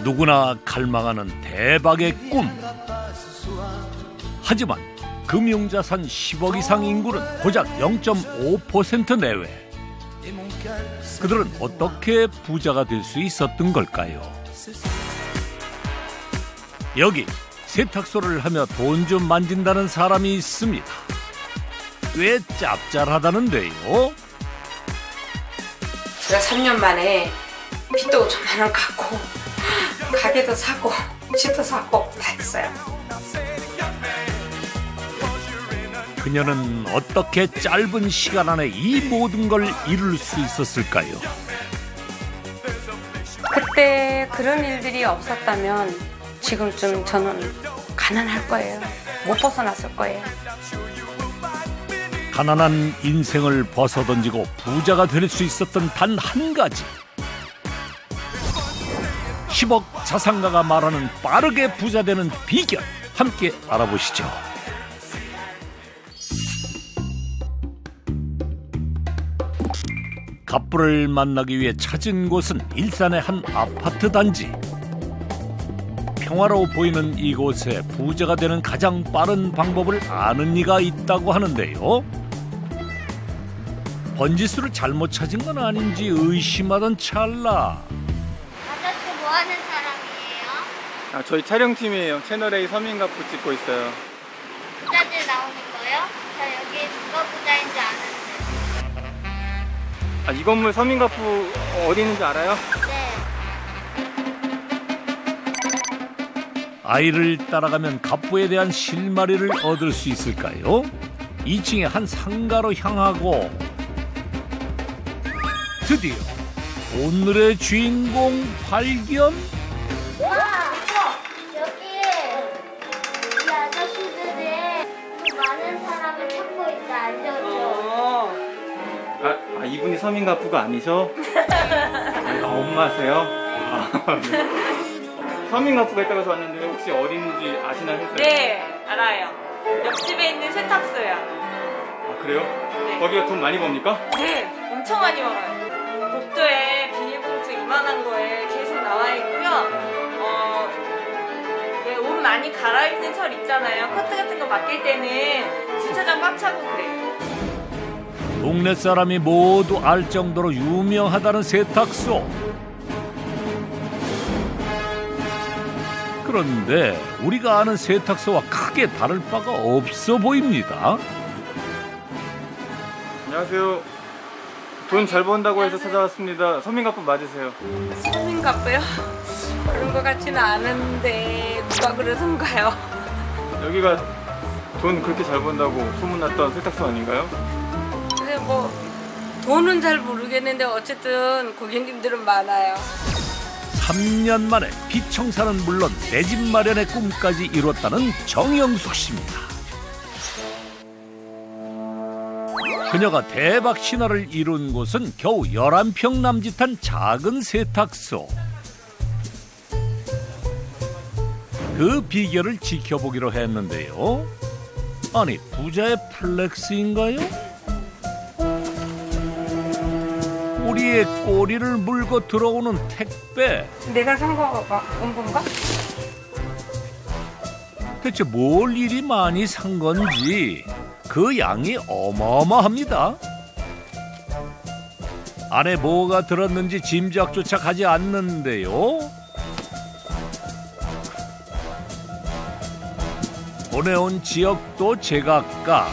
누구나 갈망하는 대박의 꿈. 하지만 금융자산 10억 이상 인구는 고작 0.5% 내외. 그들은 어떻게 부자가 될 수 있었던 걸까요? 여기 세탁소를 하며 돈 좀 만진다는 사람이 있습니다. 꽤 짭짤하다는데요. 제가 3년 만에 빚도 5천만 원 갚고 가게도 사고 집도 사고 다 했어요. 그녀는 어떻게 짧은 시간 안에 이 모든 걸 이룰 수 있었을까요? 그때 그런 일들이 없었다면 지금쯤 저는 가난할 거예요. 못 벗어났을 거예요. 가난한 인생을 벗어던지고 부자가 될 수 있었던 단 한 가지. 10억 자산가가 말하는 빠르게 부자 되는 비결, 함께 알아보시죠. 갑부를 만나기 위해 찾은 곳은 일산의 한 아파트 단지. 평화로워 보이는 이곳에 부자가 되는 가장 빠른 방법을 아는 이가 있다고 하는데요. 번지수를 잘못 찾은 건 아닌지 의심하던 찰나. 아저씨 뭐 하는 사람이에요? 저희 촬영팀이에요. 채널A 서민갑부 찍고 있어요. 부자들 나오는 거요? 저 여기 누가 부자인 줄 아는데. 이 건물 서민갑부 어디 있는지 알아요? 네. 아이를 따라가면 갑부에 대한 실마리를 얻을 수 있을까요? 2층의 한 상가로 향하고 드디어 오늘의 주인공 발견. 여기 이 아저씨들이 많은 사람을 찾고 있다 알려줘. 이분이 서민갑부가 아니셔? 엄마세요? 네. 서민갑부가 있다고 해서 왔는데 혹시 어딘지 아시나 했어요? 네, 알아요. 옆집에 있는 세탁소요. 그래요? 네. 거기가 돈 많이 법니까? 네, 엄청 많이 벌어요. 복도에 비닐봉투 이만한 거에 계속 나와 있고요. 왜 옷 많이 갈아입는 철 있잖아요. 커트 같은 거 맡길 때는 주차장 꽉 차고 그래요. 동네 사람이 모두 알 정도로 유명하다는 세탁소. 그런데 우리가 아는 세탁소와 크게 다를 바가 없어 보입니다. 안녕하세요. 돈 잘 번다고 해서 찾아왔습니다. 서민갑부 맞으세요? 서민갑부요? 그런 것 같지는 않은데 누가 그러던가요? 여기가 돈 그렇게 잘 번다고 소문났던 세탁소 아닌가요? 근데 뭐 돈은 잘 모르겠는데 어쨌든 고객님들은 많아요. 3년 만에 빚 청산은 물론 내 집 마련의 꿈까지 이뤘다는 정영숙 씨입니다. 그녀가 대박 신화를 이룬 곳은 겨우 11평 남짓한 작은 세탁소. 그 비결을 지켜보기로 했는데요. 아니, 부자의 플렉스인가요? 꼬리에 꼬리를 물고 들어오는 택배. 내가 산 거가 온 건가? 대체 뭘 이리 많이 산 건지 그 양이 어마어마합니다. 안에 뭐가 들었는지 짐작조차 가지 않는데요. 보내온 지역도 제각각.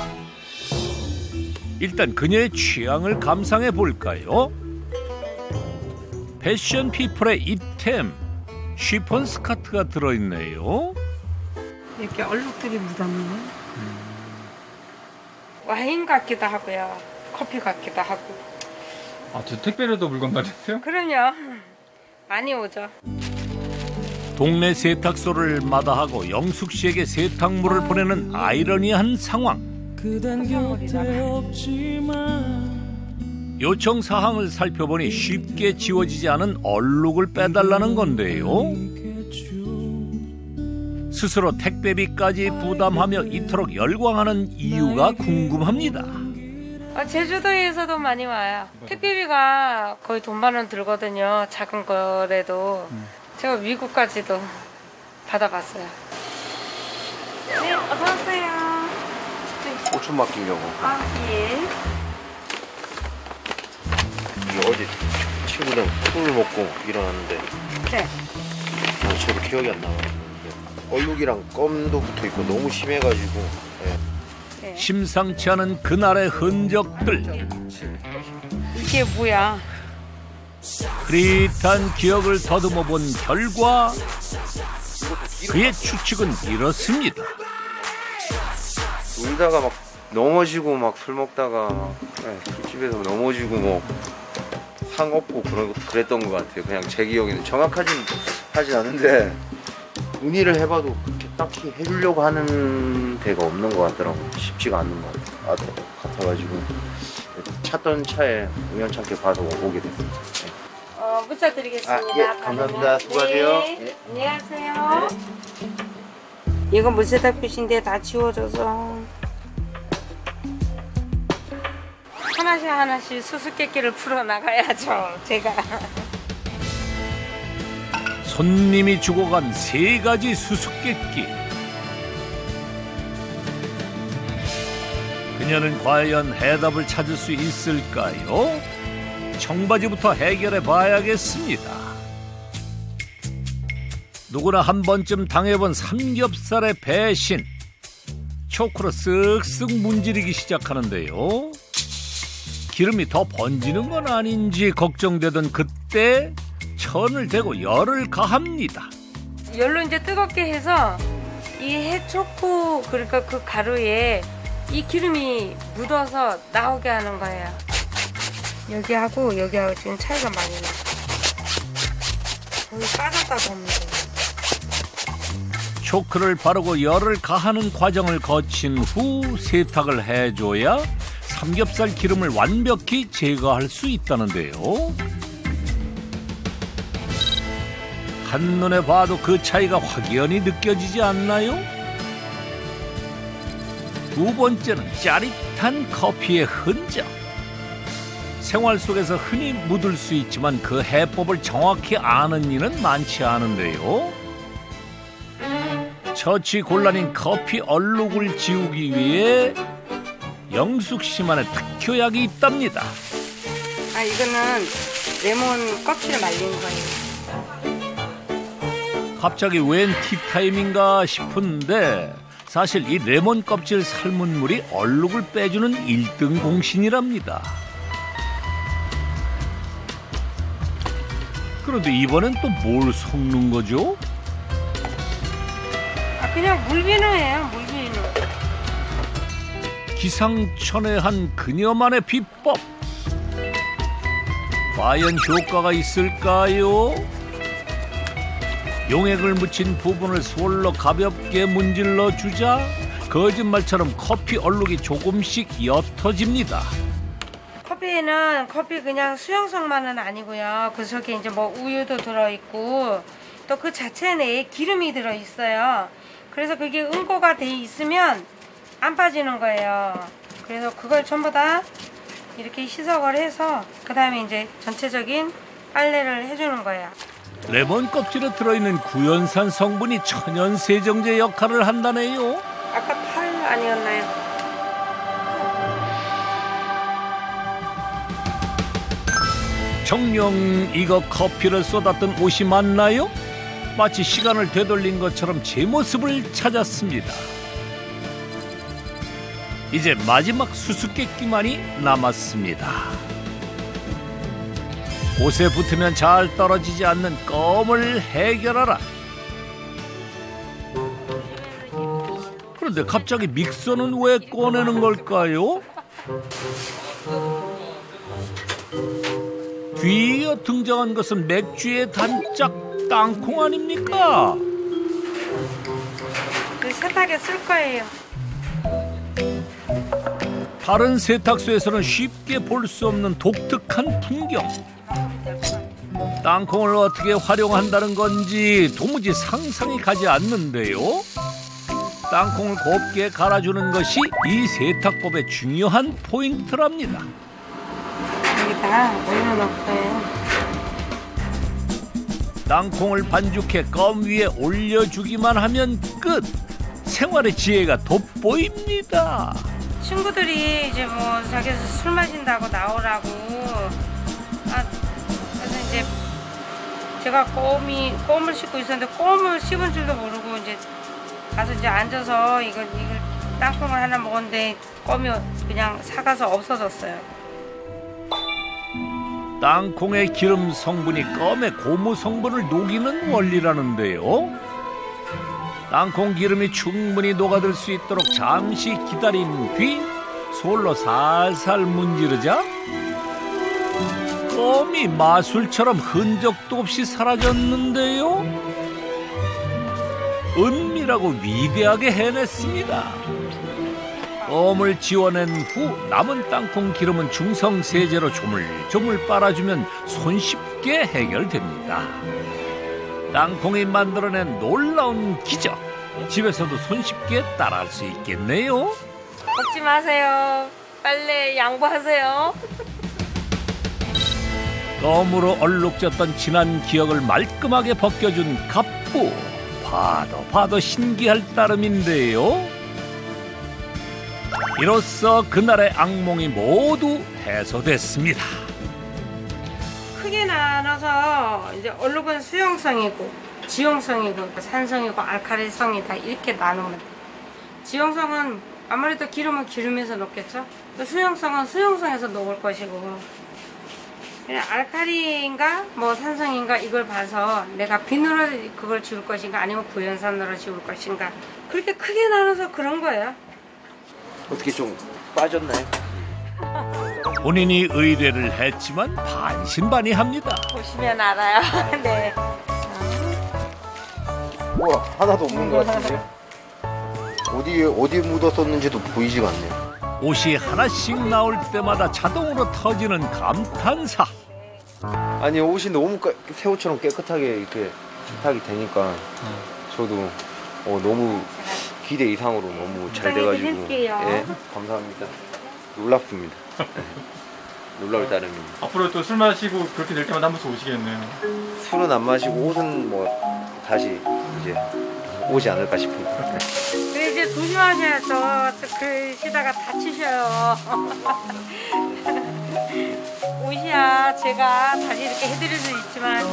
일단 그녀의 취향을 감상해 볼까요? 패션 피플의 입템, 쉬폰 스커트가 들어있네요. 이렇게 얼룩들이 묻었네. 와인 같기도 하고요. 커피 같기도 하고. 저 택배로도 물건 받으세요? 그럼요. 많이 오죠. 동네 세탁소를 마다하고 영숙 씨에게 세탁물을 보내는 아이러니한 상황. 요청 사항을 살펴보니 쉽게 지워지지 않은 얼룩을 빼달라는 건데요. 스스로 택배비까지 부담하며 이토록 열광하는 이유가 궁금합니다. 제주도에서도 많이 와요. 택배비가 거의 돈 10,000원 들거든요. 작은 거라도. 제가 미국까지도 받아봤어요. 네, 어서오세요. 고추 맡기려고. 예. 이게 어제 친구랑 술을 먹고 일어났는데 네. 저도 기억이 안 나요. 얼룩이랑 껌도 붙어 있고 너무 심해가지고. 네. 심상치 않은 그날의 흔적들. 이게 뭐야? 흐릿한 기억을 더듬어 본 결과 그의 추측은 이렇습니다. 놀다가 막 넘어지고 막 술 먹다가 막 술집에서 넘어지고 뭐 상 없고 그랬던 것 같아요. 그냥 제 기억에는 정확하진 하진 않은데 문의를 해봐도 그렇게 딱히 해주려고 하는 데가 없는 것 같더라고요. 쉽지가 않는 것 같아가지고 찾던 차에 우연찮게 봐서 오게 됐습니다. 네. 문자 드리겠습니다. 예, 감사합니다. 수고하세요. 네. 예. 안녕하세요. 이건 물세탁빚인데 다 지워져서 하나씩 수수께끼를 풀어나가야죠. 제가. 손님이 주고 간 3가지 수수께끼. 그녀는 과연 해답을 찾을 수 있을까요? 청바지부터 해결해 봐야겠습니다. 누구나 한 번쯤 당해본 삼겹살의 배신. 초크로 쓱쓱 문지르기 시작하는데요. 기름이 더 번지는 건 아닌지 걱정되던 그때 천을 대고 열을 가합니다. 열로 이제 뜨겁게 해서 이 해초코, 그러니까 그 가루에 이 기름이 묻어서 나오게 하는 거예요. 여기하고 지금 차이가 많이 나. 거의 빠졌다고 합니다. 초크를 바르고 열을 가하는 과정을 거친 후 세탁을 해줘야 삼겹살 기름을 완벽히 제거할 수 있다는데요. 한눈에 봐도 그 차이가 확연히 느껴지지 않나요? 두 번째는 짜릿한 커피의 흔적. 생활 속에서 흔히 묻을 수 있지만 그 해법을 정확히 아는 이는 많지 않은데요. 처치곤란인 커피 얼룩을 지우기 위해 영숙 씨만의 특효약이 있답니다. 이거는 레몬 껍질을 말린 거예요. 갑자기 웬 티타임인가 싶은데 사실 이 레몬 껍질 삶은 물이 얼룩을 빼주는 1등 공신이랍니다. 그런데 이번엔 또 뭘 섞는 거죠? 그냥 물비누예요, 물비누. 기상천외한 그녀만의 비법. 과연 효과가 있을까요? 용액을 묻힌 부분을 솔로 가볍게 문질러 주자 거짓말처럼 커피 얼룩이 조금씩 옅어집니다. 커피에는 커피 그냥 수용성만은 아니고요. 그 속에 이제 뭐 우유도 들어있고 또 그 자체 내에 기름이 들어있어요. 그래서 그게 응고가 돼 있으면 안 빠지는 거예요. 그래서 그걸 전부 다 이렇게 희석을 해서 그 다음에 이제 전체적인 빨래를 해주는 거예요. 레몬 껍질에 들어있는 구연산 성분이 천연 세정제 역할을 한다네요. 아까 팔 아니었나요? 정녕 이거 커피를 쏟았던 옷이 맞나요? 마치 시간을 되돌린 것처럼 제 모습을 찾았습니다. 이제 마지막 수수께끼만이 남았습니다. 옷에 붙으면 잘 떨어지지 않는 껌을 해결하라. 그런데 갑자기 믹서는 왜 꺼내는 걸까요? 뒤이어 등장한 것은 맥주의 단짝 땅콩 아닙니까? 그 세탁에 쓸 거예요. 다른 세탁소에서는 쉽게 볼 수 없는 독특한 풍경. 땅콩을 어떻게 활용한다는 건지 도무지 상상이 가지 않는데요. 땅콩을 곱게 갈아주는 것이 이 세탁법의 중요한 포인트랍니다. 여기다가 올려놓을 거예요. 땅콩을 반죽해 껌 위에 올려주기만 하면 끝! 생활의 지혜가 돋보입니다. 친구들이 이제 뭐 자기서 술 마신다고 나오라고. 그래서 이제 제가 껌을 씹고 있었는데 껌을 씹은 줄도 모르고 이제 가서 이제 앉아서 이걸 땅콩을 하나 먹었는데 껌이 그냥 사가서 없어졌어요. 땅콩의 기름 성분이 껌의 고무 성분을 녹이는 원리라는데요. 땅콩 기름이 충분히 녹아들 수 있도록 잠시 기다린 뒤 솔로 살살 문지르자 껌이 마술처럼 흔적도 없이 사라졌는데요. 은밀하고 위대하게 해냈습니다. 껌을 지워낸 후 남은 땅콩 기름은 중성 세제로 조물조물 빨아주면 손쉽게 해결됩니다. 땅콩이 만들어낸 놀라운 기적, 집에서도 손쉽게 따라할 수 있겠네요. 먹지 마세요. 빨리 양보하세요. 껌으로 얼룩졌던 지난 기억을 말끔하게 벗겨준 갑부. 봐도 신기할 따름인데요. 이로써 그날의 악몽이 모두 해소됐습니다. 크게 나눠서 이제 얼룩은 수용성이고 지용성이고 산성이고 알칼리성이 다 이렇게 나누면 돼요. 지용성은 아무래도 기름은 기름에서 녹겠죠. 또 수용성은 수용성에서 녹을 것이고 그냥 알칼리인가 뭐 산성인가 이걸 봐서 내가 비누로 그걸 지울 것인가 아니면 구연산으로 지울 것인가 그렇게 크게 나눠서 그런 거예요. 어떻게 좀 빠졌나요? 본인이 의뢰를 했지만 반신반의합니다. 보시면 알아요. 네. 우와, 하나도 없는 것 같은데요? 어디 묻었었는지도 보이지가 않네요. 옷이 하나씩 나올 때마다 자동으로 터지는 감탄사. 아니, 옷이 너무 새 옷처럼 깨끗하게 이렇게 세탁이 되니까 저도 너무 기대 이상으로 너무 잘 돼가지고 예, 감사합니다. 놀랍습니다. 놀라울 따름입니다. 앞으로 또 술 마시고 그렇게 될 때마다 한 번씩 오시겠네요. 술은 안 마시고 옷은 뭐 다시 이제 오지 않을까 싶습니다. 근데 이제 조심하셔야죠. 또 그러시다가 다치셔요. 옷이야 제가 다시 이렇게 해드릴 수 있지만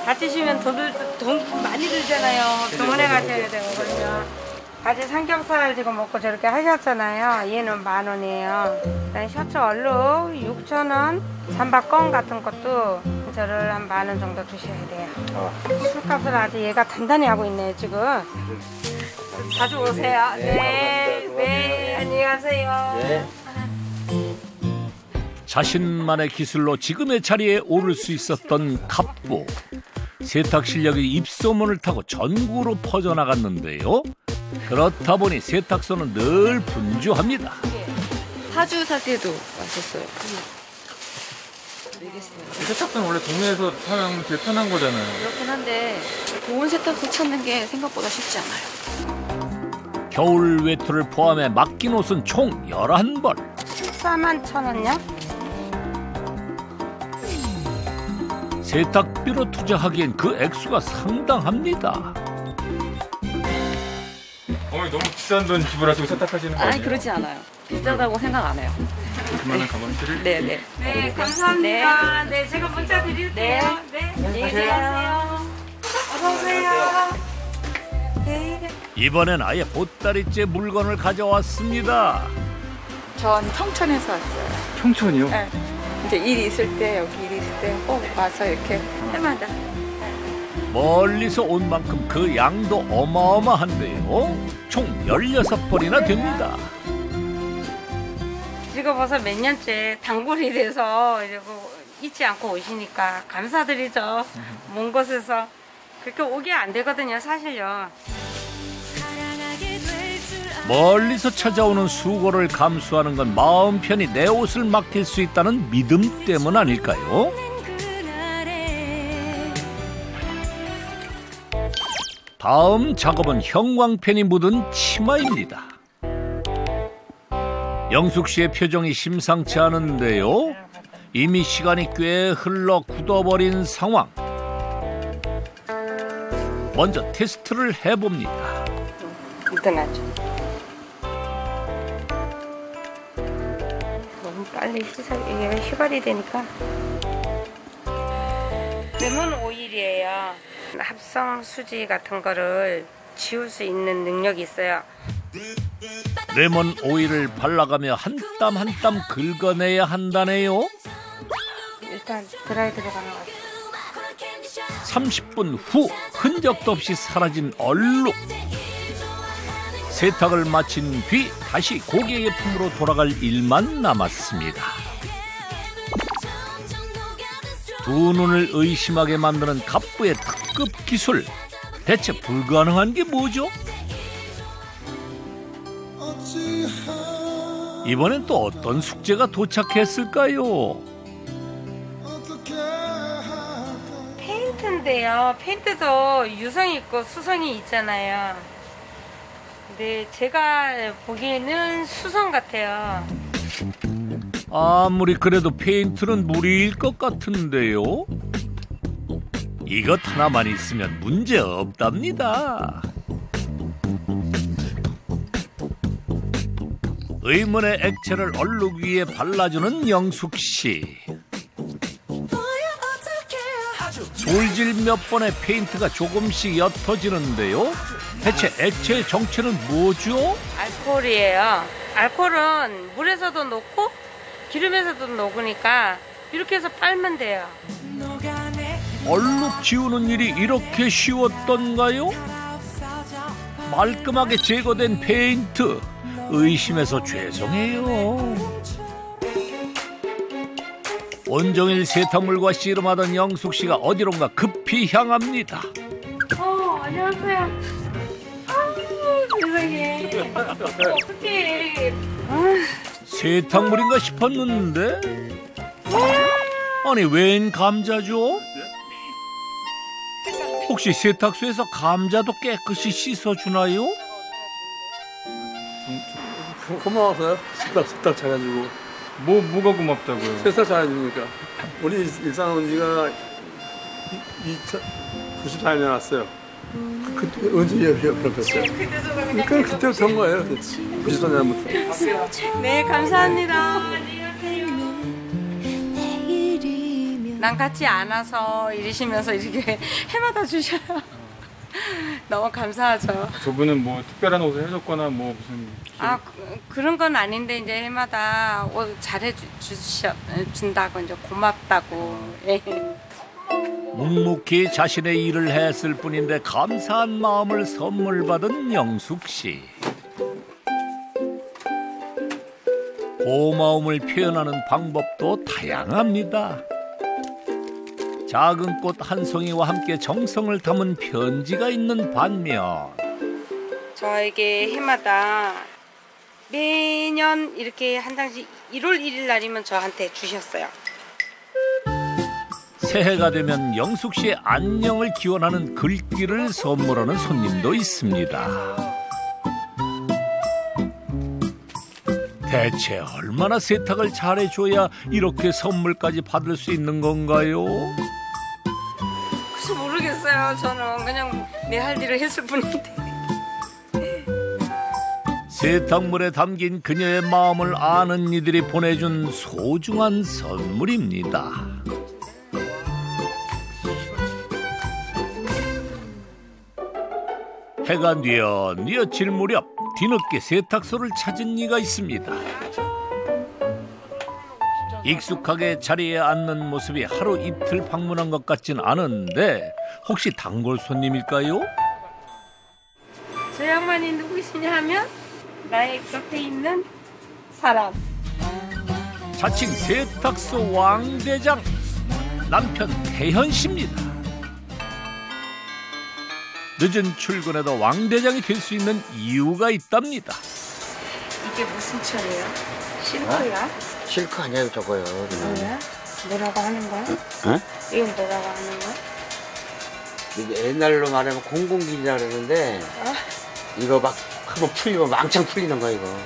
다치시면 돈 많이 들잖아요. 병원에 가셔야 되고 그러면. 바지 삼겹살 지금 먹고 저렇게 하셨잖아요. 얘는 10,000원이에요. 그다음에 셔츠 얼룩 6,000원. 잠바 껌 같은 것도 저를 한 10,000원 정도 주셔야 돼요. 술값을 아주 얘가 단단히 하고 있네요 지금. 자주 오세요. 네, 안녕히 가세요. 네. 자신만의 기술로 지금의 자리에 오를 수 있었던 갑부. 세탁 실력이 입소문을 타고 전국으로 퍼져나갔는데요. 그렇다 보니 세탁소는 늘 분주합니다. 파주 살 때도 왔었어요. 세탁소는 원래 동네에서 사용 제일 편한 거잖아요. 그렇긴 한데 좋은 세탁소 찾는 게 생각보다 쉽지 않아요. 겨울 외투를 포함해 맡긴 옷은 총 11벌. 14,000원요? 세탁비로 투자하기엔 그 액수가 상당합니다. 어머니 너무 비싼 돈 지불하시고 세탁하시는 거 아니에요? 아니 그러지 않아요. 비싸다고 생각 안 해요. 그만한 값어치를? 네네. 네, 감사합니다. 네, 제가 문자 드릴게요. 네, 안녕히 계세요. 어서 오세요. 네. 이번엔 아예 보따리째 물건을 가져왔습니다. 전 청천에서 왔어요. 청천이요? 네. 이제 일 있을 때 여기 일 있을 때 꼭 와서 이렇게 해마다. 멀리서 온 만큼 그 양도 어마어마한데요. 총 16벌이나 됩니다. 지금 벌써 몇 년째 단골이 돼서 이제 잊지 않고 오시니까 감사드리죠. 먼 곳에서 그렇게 오게 안 되거든요, 사실요. 멀리서 찾아오는 수고를 감수하는 건 마음 편히 내 옷을 맡길 수 있다는 믿음 때문 아닐까요? 다음 작업은 형광펜이 묻은 치마입니다. 영숙 씨의 표정이 심상치 않은데요. 이미 시간이 꽤 흘러 굳어버린 상황. 먼저 테스트를 해봅니다. 묻어나죠. 너무 빨리 이게 휘발이 되니까. 레몬 오일이에요. 합성 수지 같은 거를 지울 수 있는 능력이 있어요. 레몬 오일을 발라가며 한 땀 한 땀 긁어내야 한다네요. 일단 드라이 들어가는 거 같아요. 30분 후 흔적도 없이 사라진 얼룩. 세탁을 마친 뒤 다시 고객의 품으로 돌아갈 일만 남았습니다. 두 눈을 의심하게 만드는 갑부의 특급 기술. 대체 불가능한 게 뭐죠? 이번엔 또 어떤 숙제가 도착했을까요? 페인트인데요. 페인트도 유성이 있고 수성이 있잖아요. 근데 제가 보기에는 수성 같아요. 아무리 그래도 페인트는 무리일 것 같은데요. 이것 하나만 있으면 문제 없답니다. 의문의 액체를 얼룩 위에 발라주는 영숙 씨. 솔질 몇 번에 페인트가 조금씩 옅어지는데요. 대체 액체의 정체는 뭐죠? 알코올이에요. 알코올은 물에서도 녹고 기름에서도 녹으니까 이렇게 해서 빨면 돼요. 얼룩 지우는 일이 이렇게 쉬웠던가요? 말끔하게 제거된 페인트. 의심해서 죄송해요. 온종일 세탁물과 씨름하던 영숙 씨가 어디론가 급히 향합니다. 안녕하세요. 세상에. 어떡해. 세탁물인가 싶었는데? 아니, 웬 감자죠? 혹시 세탁소에서 감자도 깨끗이 씻어주나요? 고마워서요. 세탁 잘해주고. 뭐가 고맙다고요? 세탁 잘해주니까. 우리 일산 온 지가 94년에 왔어요. 그때 언제 옆에 그러니까 그때부터 한 거예요. 94년부터. 네, 감사합니다. 난 같지 않아서 이러시면서 이렇게 해마다 주셔요. 너무 감사하죠. 두 분은 뭐 특별한 옷을 해줬거나 뭐 무슨 그런 건 아닌데 이제 해마다 옷 잘해 준다고 이제 고맙다고. 예. 묵묵히 자신의 일을 했을 뿐인데 감사한 마음을 선물 받은 영숙 씨. 고마움을 표현하는 방법도 다양합니다. 작은 꽃 한 송이와 함께 정성을 담은 편지가 있는 반면 저에게 해마다 매년 이렇게 한 장씩 1월 1일 날이면 저한테 주셨어요. 새해가 되면 영숙 씨의 안녕을 기원하는 글귀를 선물하는 손님도 있습니다. 대체 얼마나 세탁을 잘해줘야 이렇게 선물까지 받을 수 있는 건가요? 글쎄 모르겠어요. 저는 그냥 내 할 일을 했을 뿐인데. 세탁물에 담긴 그녀의 마음을 아는 이들이 보내준 소중한 선물입니다. 해가 뉘어질 무렵 뒤늦게 세탁소를 찾은 이가 있습니다. 익숙하게 자리에 앉는 모습이 하루 이틀 방문한 것 같진 않은데 혹시 단골 손님일까요? 저 양반이 누구시냐 하면 나의 곁에 있는 사람. 자칭 세탁소 왕대장 남편 태현 씨입니다. 늦은 출근에도 왕대장이 될 수 있는 이유가 있답니다. 이게 무슨 철이에요? 실크야? 실크 아니에요, 저거요. 뭐야? 뭐라고 하는 거야? 응? 이건 뭐라고 하는 거야? 옛날로 말하면 공공길이라 그러는데 이거 막 한번 풀리면 왕창 풀리는 거야 이거.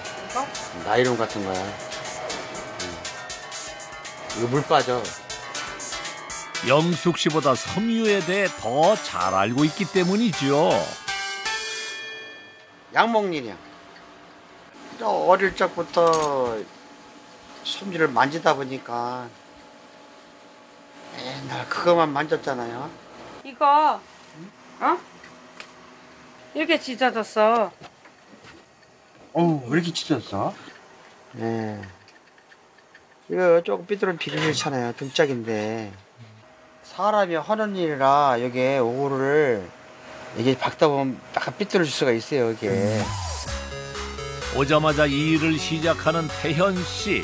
나이론 같은 거야. 이거 물 빠져. 영숙 씨보다 섬유에 대해 더 잘 알고 있기 때문이죠. 양목일이야. 어릴 적부터 섬유를 만지다 보니까 맨날 그거만 만졌잖아요. 이거 이렇게 찢어졌어. 왜 이렇게 찢었어? 네. 이거 조금 삐뚤은 비닐이잖아요. 등짝인데 사람이 하는 일이라 여기에 오를 이게 박다 보면 약간 삐뚤어질 수가 있어요. 이게. 오자마자 이 일을 시작하는 태현 씨.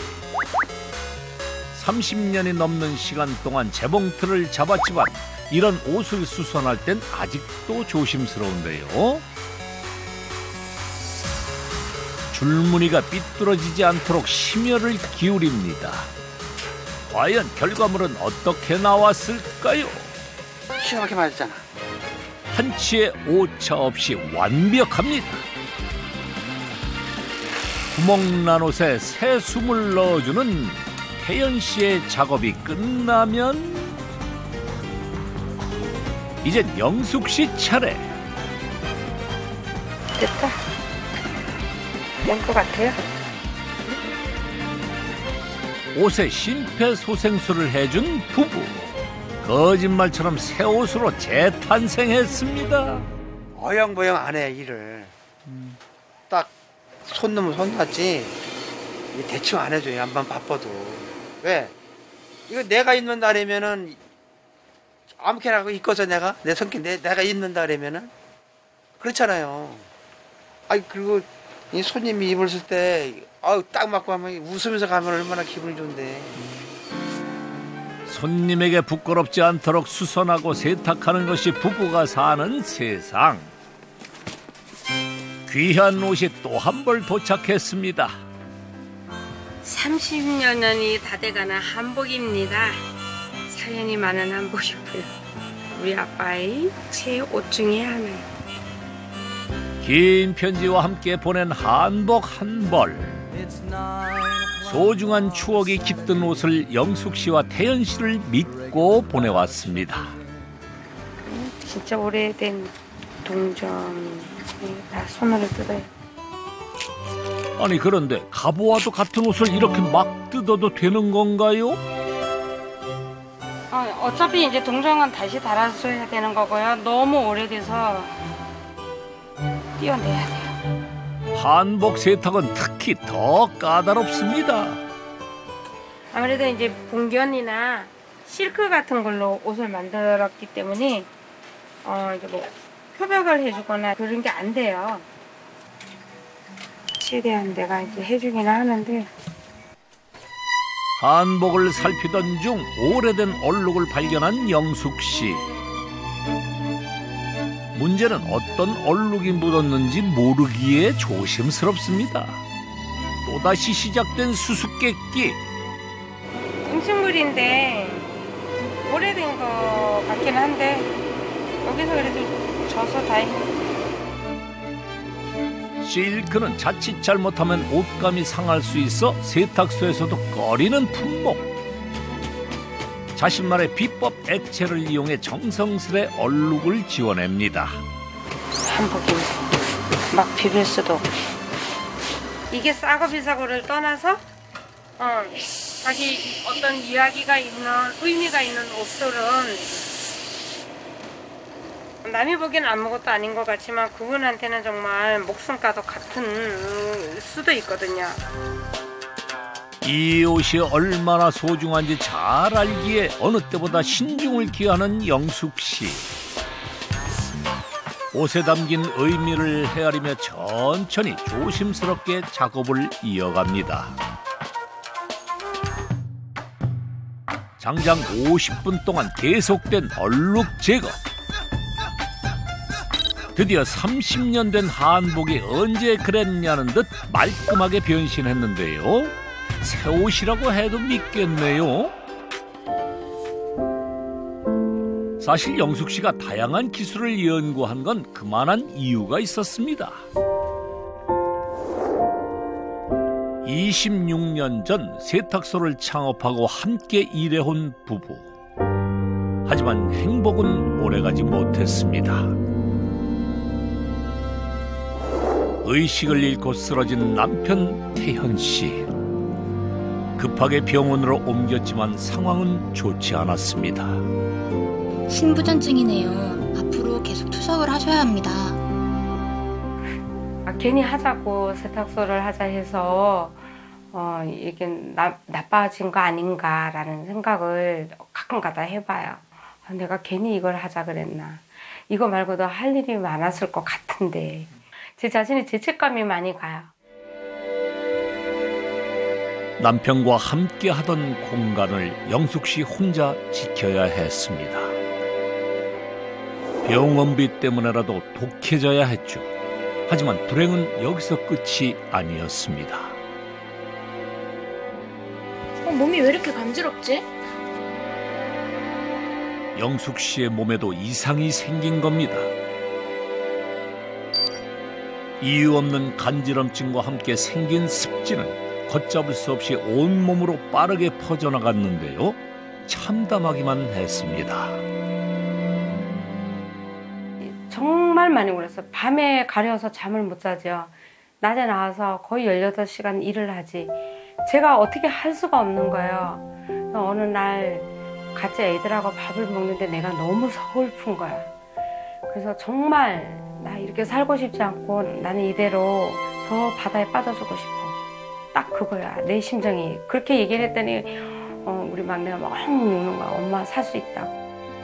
30년이 넘는 시간 동안 재봉틀을 잡았지만 이런 옷을 수선할 땐 아직도 조심스러운데요. 줄무늬가 삐뚤어지지 않도록 심혈을 기울입니다. 과연 결과물은 어떻게 나왔을까요? 시원하게 맞았잖아. 한치의 오차 없이 완벽합니다. 구멍난 옷에 새 숨을 넣어주는 혜연 씨의 작업이 끝나면 이젠 영숙 씨 차례. 됐다. 된 것 같아요. 옷에 심폐소생술을 해준 부부. 거짓말처럼 새 옷으로 재탄생했습니다. 어영부영 안 해 일을. 딱 손 넣으면 손 닿지. 대충 안 해줘요. 한번 바빠도. 왜? 이거 내가 입는 날이면은 아무렇게나 입고서 내가 내 성격 내가 입는다 그러면은 그렇잖아요. 아니 그리고 이 손님이 입었을 때 딱 맞고 하면 웃으면서 가면 얼마나 기분이 좋은데. 손님에게 부끄럽지 않도록 수선하고 세탁하는 것이 부부가 사는 세상. 귀한 옷이 또 한 벌 도착했습니다. 30여 년이 다 돼가는 한복입니다. 사연이 많은 한복이고요. 우리 아빠의 새 옷 중에 하나예요. 긴 편지와 함께 보낸 한복 한 벌. 소중한 추억이 깃든 옷을 영숙 씨와 태연 씨를 믿고 보내왔습니다. 진짜 오래된 동전 다 손으로 뜯어요. 아니 그런데 갑오와도 같은 옷을 이렇게 막 뜯어도 되는 건가요? 어차피 이제 동전은 다시 달아줘야 되는 거고요. 너무 오래돼서 떼어내야 돼요. 한복 세탁은 특히 더 까다롭습니다. 아무래도 이제 봉견이나 실크 같은 걸로 옷을 만들었기 때문에 이제 뭐 표백을 해주거나 그런 게 안 돼요. 최대한 내가 이제 해주기는 하는데. 한복을 살피던 중 오래된 얼룩을 발견한 영숙 씨. 문제는 어떤 얼룩이 묻었는지 모르기에 조심스럽습니다. 또다시 시작된 수수께끼. 응층물인데 오래된 거 같긴 한데 여기서 그래도 져서 다행이에요. 실크는 자칫 잘못하면 옷감이 상할 수 있어 세탁소에서도 꺼리는 품목. 자신만의 비법 액체를 이용해 정성스레 얼룩을 지워냅니다. 한복이 막 비빌 수도 없고. 이게 싸고 비싸고를 떠나서 자기 어떤 이야기가 있는 의미가 있는 옷들은 남이 보기엔 아무것도 아닌 것 같지만 그분한테는 정말 목숨과도 같은 수도 있거든요. 이 옷이 얼마나 소중한지 잘 알기에 어느 때보다 신중을 기하는 영숙 씨. 옷에 담긴 의미를 헤아리며 천천히 조심스럽게 작업을 이어갑니다. 장장 50분 동안 계속된 얼룩 제거. 드디어 30년 된 한복이 언제 그랬냐는 듯 말끔하게 변신했는데요. 새 옷이라고 해도 믿겠네요. 사실 영숙 씨가 다양한 기술을 연구한 건 그만한 이유가 있었습니다. 26년 전 세탁소를 창업하고 함께 일해온 부부. 하지만 행복은 오래가지 못했습니다. 의식을 잃고 쓰러진 남편 태현 씨. 급하게 병원으로 옮겼지만 상황은 좋지 않았습니다. 신부전증이네요. 앞으로 계속 투석을 하셔야 합니다. 괜히 하자고 세탁소를 하자 해서 이게 나빠진 거 아닌가라는 생각을 가끔가다 해봐요. 내가 괜히 이걸 하자 그랬나. 이거 말고도 할 일이 많았을 것 같은데 제 자신이 죄책감이 많이 가요. 남편과 함께 하던 공간을 영숙 씨 혼자 지켜야 했습니다. 병원비 때문에라도 독해져야 했죠. 하지만 불행은 여기서 끝이 아니었습니다. 몸이 왜 이렇게 간지럽지? 영숙 씨의 몸에도 이상이 생긴 겁니다. 이유 없는 간지럼증과 함께 생긴 습진은 걷잡을 수 없이 온몸으로 빠르게 퍼져나갔는데요. 참담하기만 했습니다. 정말 많이 울었어요. 밤에 가려워서 잠을 못 자죠. 낮에 나와서 거의 18시간 일을 하지. 제가 어떻게 할 수가 없는 거예요. 어느 날 같이 애들하고 밥을 먹는데 내가 너무 서글픈 거야. 그래서 정말 나 이렇게 살고 싶지 않고 나는 이대로 저 바다에 빠져주고 싶어. 딱 그거야. 내 심정이. 그렇게 얘기를 했더니 우리 막내가 막 엉 우는 거야. 엄마 살 수 있다.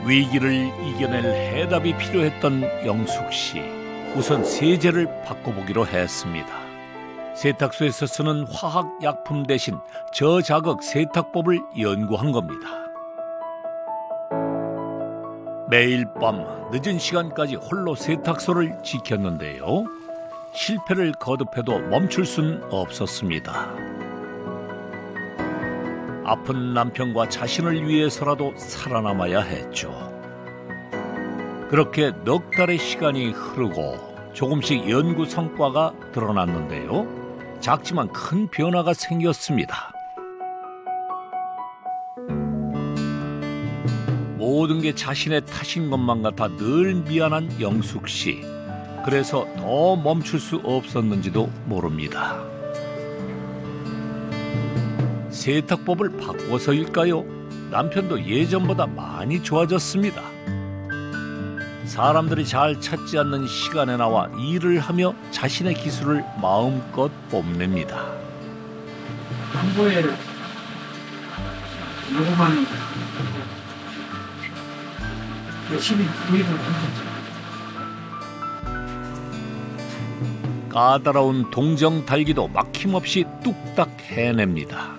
위기를 이겨낼 해답이 필요했던 영숙 씨. 우선 세제를 바꿔보기로 했습니다. 세탁소에서 쓰는 화학약품 대신 저자극 세탁법을 연구한 겁니다. 매일 밤 늦은 시간까지 홀로 세탁소를 지켰는데요. 실패를 거듭해도 멈출 순 없었습니다. 아픈 남편과 자신을 위해서라도 살아남아야 했죠. 그렇게 넉 달의 시간이 흐르고 조금씩 연구 성과가 드러났는데요. 작지만 큰 변화가 생겼습니다. 모든 게 자신의 탓인 것만 같아 늘 미안한 영숙 씨. 그래서 더 멈출 수 없었는지도 모릅니다. 세탁법을 바꿔서일까요? 남편도 예전보다 많이 좋아졌습니다. 사람들이 잘 찾지 않는 시간에 나와 일을 하며 자신의 기술을 마음껏 뽐냅니다. 한보에 요거만 열심히 구입을 했죠. 까다로운 동정 달기도 막힘없이 뚝딱 해냅니다.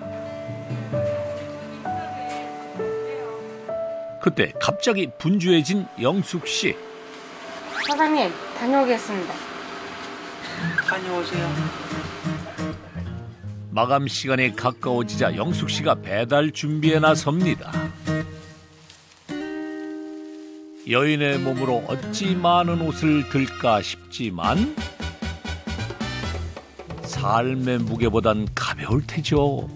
그때 갑자기 분주해진 영숙 씨. 사장님 다녀오겠습니다. 다녀오세요. 마감 시간이 가까워지자 영숙 씨가 배달 준비에 나섭니다. 여인의 몸으로 어찌 많은 옷을 들까 싶지만 삶의 무게보단 가벼울 테죠.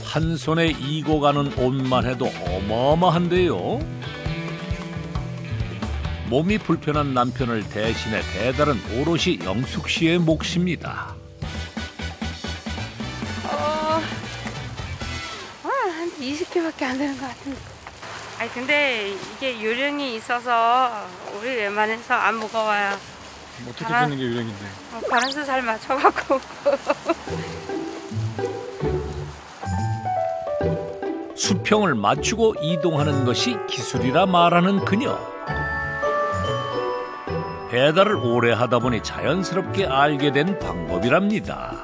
한 손에 이고 가는 옷만 해도 어마어마한데요. 몸이 불편한 남편을 대신해 배달은 오롯이 영숙 씨의 몫입니다. 한 20kg밖에 안 되는 것 같은데. 아니 근데 이게 요령이 있어서 우리 웬만해서 안 무거워요. 어떻게 쓰는 게 요령인데? 바란스 잘 맞춰갖고. 수평을 맞추고 이동하는 것이 기술이라 말하는 그녀. 배달을 오래 하다 보니 자연스럽게 알게 된 방법이랍니다.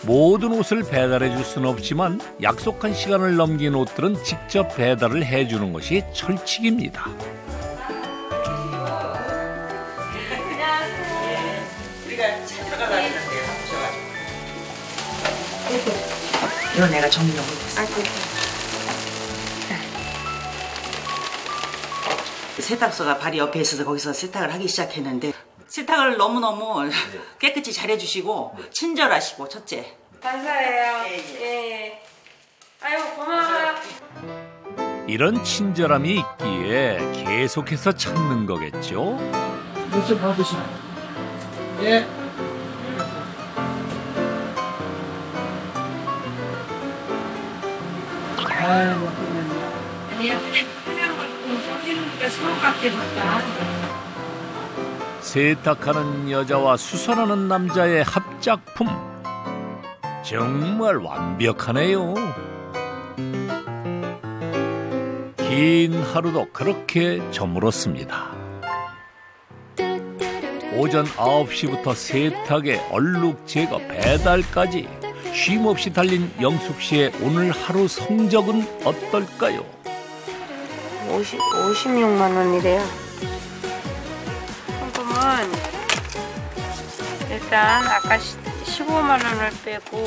모든 옷을 배달해 줄 수는 없지만 약속한 시간을 넘긴 옷들은 직접 배달을 해주는 것이 철칙입니다. 우리가 찾으러 가다 했는데 그런 애가 정리를 못했어. 세탁소가 바로 옆에 있어서 거기서 세탁을 하기 시작했는데 세탁을 너무너무 깨끗이 잘해주시고 친절하시고 첫째. 감사해요. 예. 아유 고마워요. 이런 친절함이 있기에 계속해서 찾는 거겠죠? 좀 받으시면. 예. 아이고, 세탁하는 여자와 수선하는 남자의 합작품. 정말 완벽하네요. 긴 하루도 그렇게 저물었습니다. 오전 9시부터 세탁에 얼룩 제거, 배달까지 쉼없이 달린 영숙 씨의 오늘 하루 성적은 어떨까요? 56만 원이래요. 현금은 일단 아까 15만 원을 빼고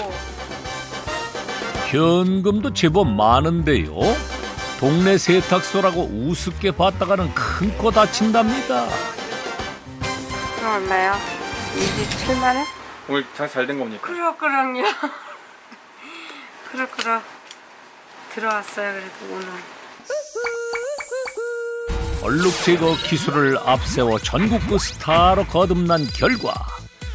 현금도 제법 많은데요. 동네 세탁소라고 우습게 봤다가는 큰 코 다친답니다. 그럼 얼마요? 27만 원? 오늘 장사 잘 된 겁니까? 그럼요. 그럼 들어왔어요. 그래도 오늘. 얼룩 제거 기술을 앞세워 전국구 스타로 거듭난 결과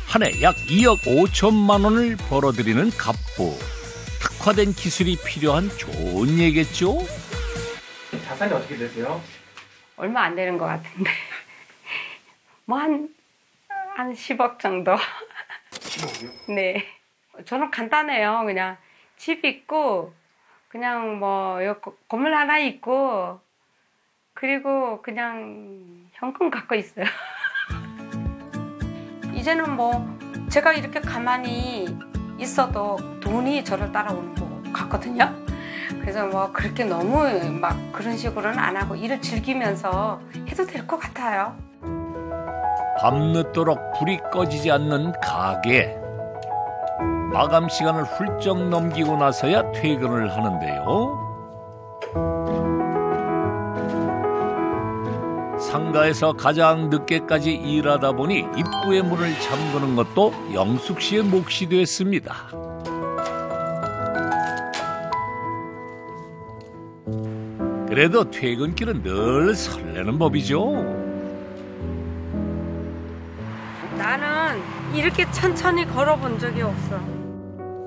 한 해 약 2억 5천만 원을 벌어들이는 갑부. 특화된 기술이 필요한 좋은 예겠죠? 자산이 어떻게 되세요? 얼마 안 되는 것 같은데. 뭐 한 10억 정도. 10억이요? 네. 저는 간단해요. 그냥 집 있고, 그냥 뭐, 건물 하나 있고, 그리고 그냥 현금 갖고 있어요. 이제는 뭐, 제가 이렇게 가만히 있어도 돈이 저를 따라오는 것 같거든요. 그래서 뭐, 그렇게 너무 막 그런 식으로는 안 하고 일을 즐기면서 해도 될 것 같아요. 밤늦도록 불이 꺼지지 않는 가게. 마감 시간을 훌쩍 넘기고 나서야 퇴근을 하는데요. 상가에서 가장 늦게까지 일하다 보니 입구의 문을 잠그는 것도 영숙 씨의 몫이 됐습니다. 그래도 퇴근길은 늘 설레는 법이죠. 나는 이렇게 천천히 걸어본 적이 없어.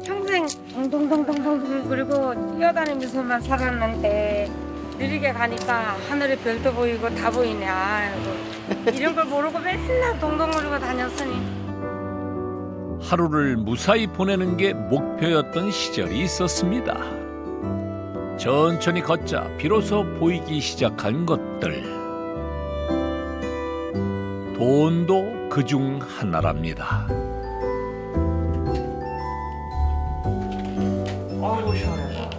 평생 동동동동동 그리고 뛰어다니면서만 살았는데 느리게 가니까 하늘에 별도 보이고 다 보이네. 아이고, 이런 걸 모르고 맨날 동동거리고 다녔으니. 하루를 무사히 보내는 게 목표였던 시절이 있었습니다. 천천히 걷자 비로소 보이기 시작한 것들. 돈도 그중 하나랍니다. 어이구 시원해.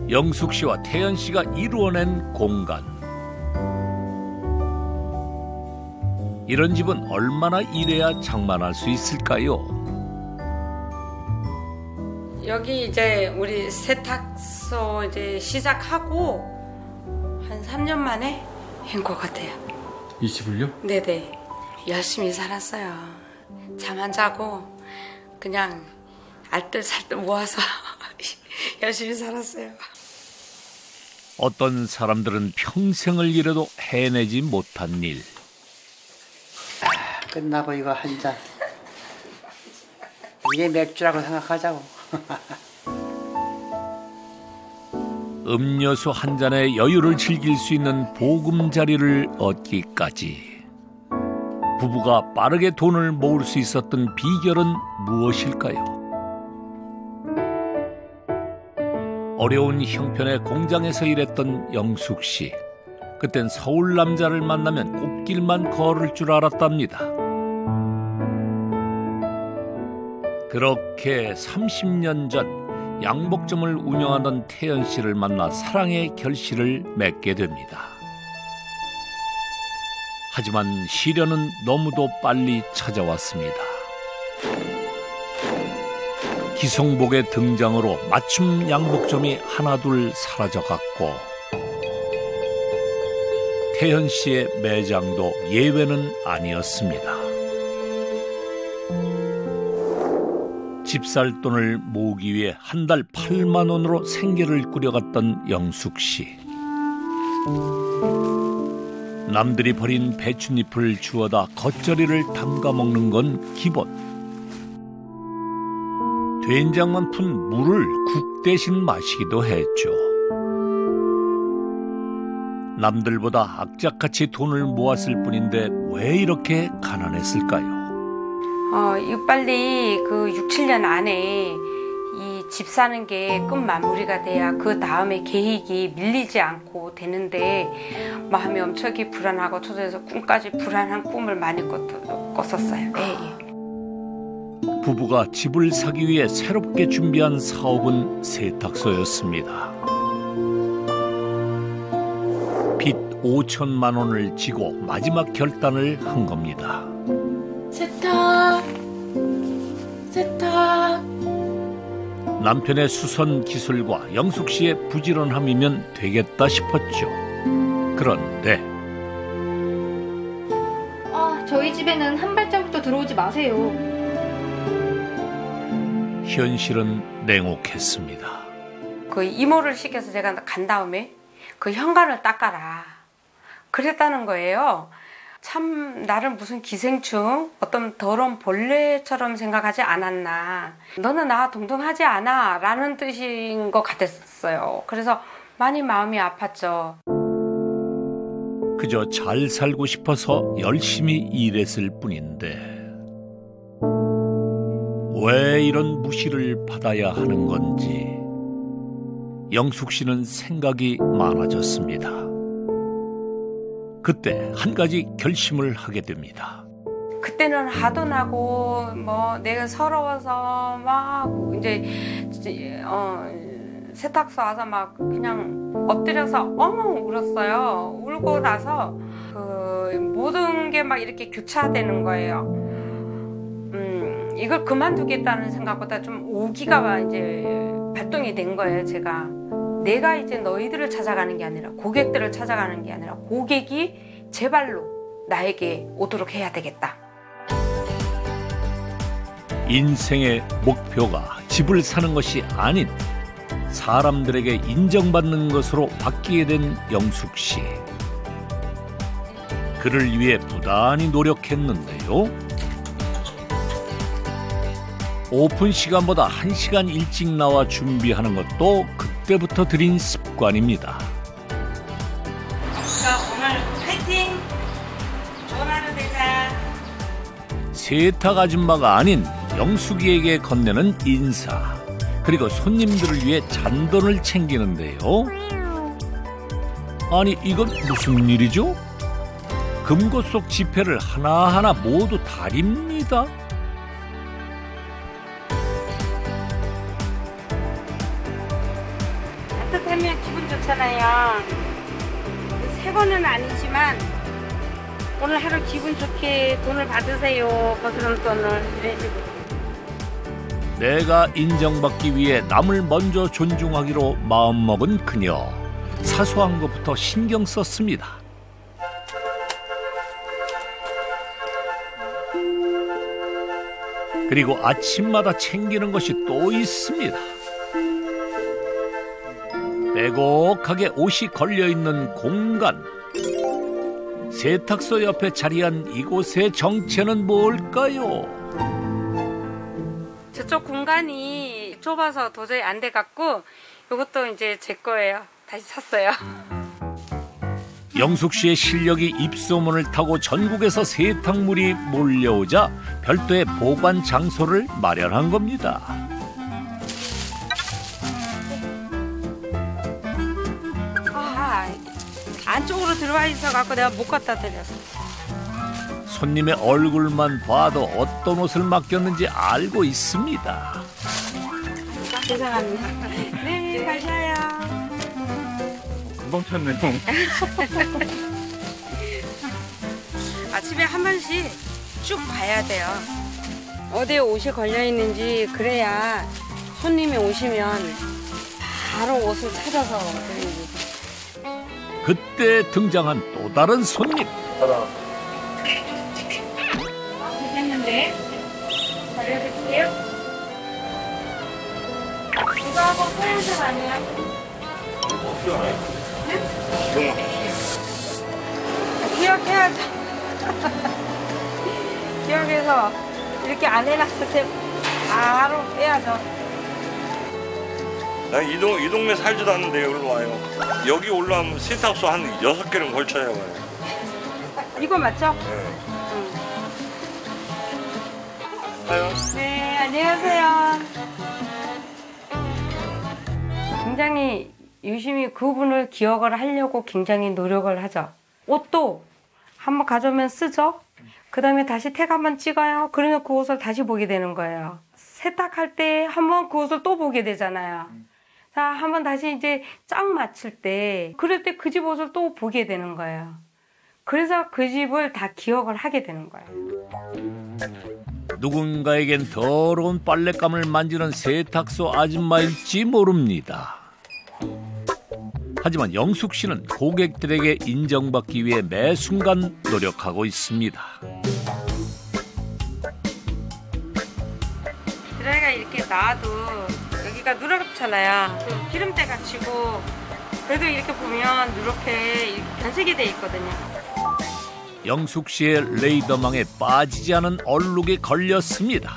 영숙 씨와 태연 씨가 이루어낸 공간. 이런 집은 얼마나 일해야 장만할 수 있을까요? 여기 이제 우리 세탁소 이제 시작하고 한 3년 만에 한 것 같아요. 이 집을요? 네네. 열심히 살았어요. 잠 안 자고 그냥 알뜰살뜰 모아서 열심히 살았어요. 어떤 사람들은 평생을 일해도 해내지 못한 일. 끝나고 이거 한 잔. 이게 맥주라고 생각하자고. 음료수 한 잔에 여유를 즐길 수 있는 보금자리를 얻기까지 부부가 빠르게 돈을 모을 수 있었던 비결은 무엇일까요? 어려운 형편의 공장에서 일했던 영숙 씨. 그땐 서울 남자를 만나면 꽃길만 걸을 줄 알았답니다. 그렇게 30년 전 양복점을 운영하던 태연 씨를 만나 사랑의 결실을 맺게 됩니다. 하지만 시련은 너무도 빨리 찾아왔습니다. 기성복의 등장으로 맞춤 양복점이 하나둘 사라져갔고 태현 씨의 매장도 예외는 아니었습니다. 집 살 돈을 모으기 위해 한 달 8만 원으로 생계를 꾸려갔던 영숙 씨. 남들이 버린 배춧잎을 주워다 겉절이를 담가 먹는 건 기본. 된장만 푼 물을 국 대신 마시기도 했죠. 남들보다 악착같이 돈을 모았을 뿐인데 왜 이렇게 가난했을까요? 이거 빨리 그 6, 7년 안에 이 집 사는 게 끝 마무리가 돼야 그 다음에 계획이 밀리지 않고 되는데 마음이 엄청 불안하고 저도 꿈까지 불안한 꿈을 많이 꿨었어요. 예. 부부가 집을 사기 위해 새롭게 준비한 사업은 세탁소였습니다. 빚 5천만 원을 지고 마지막 결단을 한 겁니다. 세탁. 남편의 수선 기술과 영숙 씨의 부지런함이면 되겠다 싶었죠. 그런데 저희 집에는 한 발자국도 들어오지 마세요. 현실은 냉혹했습니다. 그 이모를 시켜서 제가 간 다음에 그 현관을 닦아라 그랬다는 거예요. 참 나를 무슨 기생충, 어떤 더러운 벌레처럼 생각하지 않았나. 너는 나 동등하지 않아 라는 뜻인 것 같았어요. 그래서 많이 마음이 아팠죠. 그저 잘 살고 싶어서 열심히 일했을 뿐인데 왜 이런 무시를 받아야 하는 건지 영숙 씨는 생각이 많아졌습니다. 그때 한 가지 결심을 하게 됩니다. 그때는 화도 나고 내가 서러워서 막 이제 세탁소 와서 막 그냥 엎드려서 엉엉 울었어요. 울고 나서 그 모든 게 막 이렇게 교차되는 거예요. 이걸 그만두겠다는 생각보다 좀 오기가 이제 발동이 된 거예요. 내가 이제 너희들을 찾아가는 게 아니라 고객들을 찾아가는 게 아니라 고객이 제 발로 나에게 오도록 해야 되겠다. 인생의 목표가 집을 사는 것이 아닌 사람들에게 인정받는 것으로 바뀌게 된 영숙 씨. 그를 위해 부단히 노력했는데요. 오픈 시간보다 1시간 일찍 나와 준비하는 것도 그때부터 들인 습관입니다. 오늘 파이팅! 좋은 하루 되자. 세탁 아줌마가 아닌 영숙이에게 건네는 인사. 그리고 손님들을 위해 잔돈을 챙기는데요. 아니 이건 무슨 일이죠? 금고 속 지폐를 하나하나 모두 다립니다. 따뜻하면 기분 좋잖아요. 새 거는 아니지만 오늘 하루 기분 좋게 돈을 받으세요. 거스름 돈을. 내가 인정받기 위해 남을 먼저 존중하기로 마음먹은 그녀. 사소한 것부터 신경 썼습니다. 그리고 아침마다 챙기는 것이 또 있습니다. 빼곡하게 옷이 걸려있는 공간. 세탁소 옆에 자리한 이곳의 정체는 뭘까요? 저쪽 공간이 좁아서 도저히 안 돼갖고 이것도 이제 제 거예요. 다시 샀어요. 영숙 씨의 실력이 입소문을 타고 전국에서 세탁물이 몰려오자 별도의 보관 장소를 마련한 겁니다. 안쪽으로 들어와 있어갖고 내가 못 갖다 드렸어. 손님의 얼굴만 봐도 어떤 옷을 맡겼는지 알고 있습니다. 죄송합니다. 네, 가셔요. 금방 찾네요. 아침에 한 번씩 쭉 봐야 돼요. 어디에 옷이 걸려 있는지. 그래야 손님이 오시면 바로 옷을 찾아서 드리고. 그때 등장한 또 다른 손님. 됐는데 알려드릴게요. 이거 하고 소연색 아니야? 기억해야죠. 기억해서 이렇게 안 해놨을 때 바로 빼야죠. 나 이 동네 살지도 않는데 여기로 와요. 여기 올라오면 세탁소 한 6개는 걸쳐야 와요. 이거 맞죠? 네. 네, 안녕하세요. 굉장히 유심히 그분을 기억을 하려고 굉장히 노력을 하죠. 옷도 한번 가져오면 쓰죠. 그 다음에 다시 택 한번 찍어요. 그러면 그 옷을 다시 보게 되는 거예요. 세탁할 때 한번 그 옷을 또 보게 되잖아요. 자, 한번 다시 이제 짝 맞출 때, 그럴 때 그 집 옷을 또 보게 되는 거예요. 그래서 그 집을 다 기억을 하게 되는 거예요. 누군가에겐 더러운 빨랫감을 만지는 세탁소 아줌마일지 모릅니다. 하지만 영숙 씨는 고객들에게 인정받기 위해 매 순간 노력하고 있습니다. 드라이가 이렇게 놔도 여기가 누렇잖아요. 그 기름때가 치고, 그래도 이렇게 보면 이렇게 변색이 돼 있거든요. 영숙 씨의 레이더망에 빠지지 않은 얼룩이 걸렸습니다.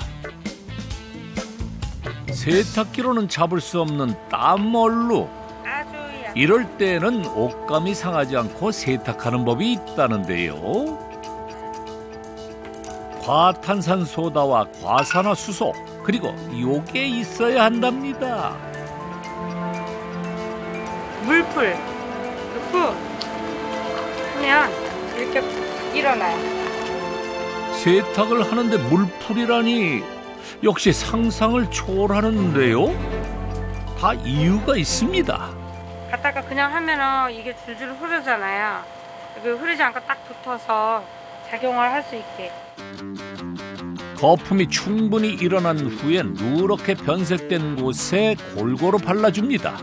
세탁기로는 잡을 수 없는 땀 얼룩. 이럴 때는 옷감이 상하지 않고 세탁하는 법이 있다는데요. 과탄산소다와 과산화수소, 그리고 요게 있어야 한답니다. 물풀 넣고 그냥 이렇게 일어나요. 세탁을 하는데 물풀이라니 역시 상상을 초월하는데요. 다 이유가 있습니다. 갖다가 그냥 하면은 이게 줄줄 흐르잖아요. 이게 흐르지 않고 딱 붙어서 작용을 할 수 있게. 거품이 충분히 일어난 후엔 누렇게 변색된 곳에 골고루 발라줍니다.